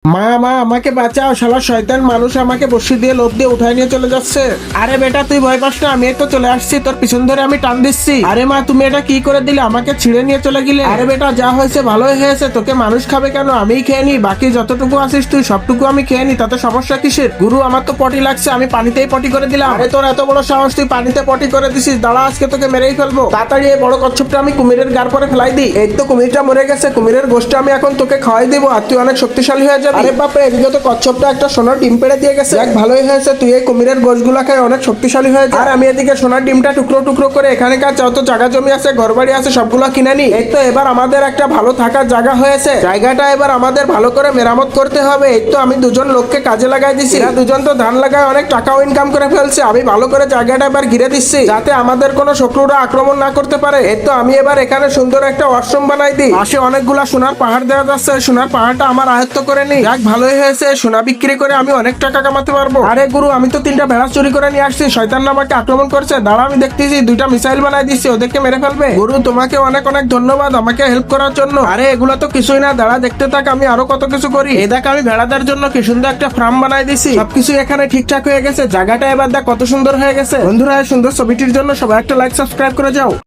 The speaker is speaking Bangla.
মা মা আমাকে বাঁচাও, শালা শয়তান মানুষ আমাকে বসি দিয়ে লোভ দিয়ে উঠায় নিয়ে চলে যাচ্ছে। আরে বেটা তুই ভয় পাস না, আমি এই তো চলে আসছি, তোর পিছন ধরে আমি টান দিচ্ছি। আরে মা তুমি এটা কি করে দিলে, আমাকে ছিঁড়ে নিয়ে চলে গেলে। আরে বেটা যা হয়েছে ভালোই হয়েছে, তোকে মানুষ খাবে কেন, আমিই খেয়ে নি, বাকি যতটুকু আছিস তুই সবটুকু আমি খেয়ে নি, তাতে সমস্যা কিসের। গুরু আমার তো পটি লাগছে, আমি পানিতেই পটি করে দিলাম। আরে তোর এত বড় সাহস, তুই পানিতে পটি করে দিছিস, দাঁড়া আজকে তোকে মেরেই ফেলবো। তাড়াতাড়ি এই বড় কচ্ছপটা আমি কুমিরের গাড় পরে ফেলাই দিই। এই তো কুমিরটা মরে গেছে, কুমিরের গোষ্ঠটা আমি এখন তোকে খাওয়াই দিব, আর তুই অনেক শক্তিশালী হয়ে যাবি। আরে বাপরে এদিকে তো কচ্ছপটা একটা সোনার ডিম পেড়ে দিয়ে গেছে, দেখ ভালোই হয়েছে, তুই এই কুমিরের গোশগুলা খায় অনেক শক্তিশালী হয়ে যা। আর আমি এদিকে সোনার ডিমটা টুকরো টুকরো করে এখানকার যত জায়গা জমি আছে ঘর বাড়ি আছে সবগুলো কিনে নি। এই তো এবার আমাদের একটা ভালো থাকার জায়গা হয়েছে, জায়গাটা এবার আমাদের ভালো করে মেরামত করতে হবে। এই তো আমি দুজন লোককে কাজে লাগাই দিছি, এরা দুজন তো ধান লাগায় অনেক টাকাও ইনকাম করে ফেলছে। আমি ভালো করে জায়গাটা এবার ঘিরে দিচ্ছি যাতে আমাদের কোনো শত্রুরা আক্রমণ না করতে পারে। এই তো আমি এবার এখানে সুন্দর একটা ওয়াশরুম বানাই দিই, পাশে অনেকগুলা সোনার পাহাড় দেওয়া যাচ্ছে, সোনার পাহাড়টা আমার আয়ত্ত করে নি। যাক ভালোই হয়েছে, সোনা বিক্রি করে আমি অনেক টাকা কামাতে পারবো। আরে গুরু আমি তো 3টা ভেড়া চুরি করে নিয়ে আসছি, শয়তান আমাকে আক্রমণ করছে, দাঁড়া আমি দেখতেছি 2টা মিসাইল বানাই দিচ্ছি, ওদেরকে মেরে ফেলবে। গুরু তোমাকে অনেক অনেক ধন্যবাদ আমাকে হেল্প করার জন্য। আরে এগুলো তো কিছুই না, দাঁড়া দেখতে থাক আমি আরো কত কিছু করি। এই দেখ আমি ভেড়াদের জন্য কি সুন্দর একটা ফার্ম বানাই দিছি, সবকিছু এখানে ঠিকঠাক হয়ে গেছে, জায়গাটা এবার দেখ কত সুন্দর হয়ে গেছে। বন্ধুরা এই সুন্দর ছবিটির জন্য সবাই একটা লাইক সাবস্ক্রাইব করে যাও।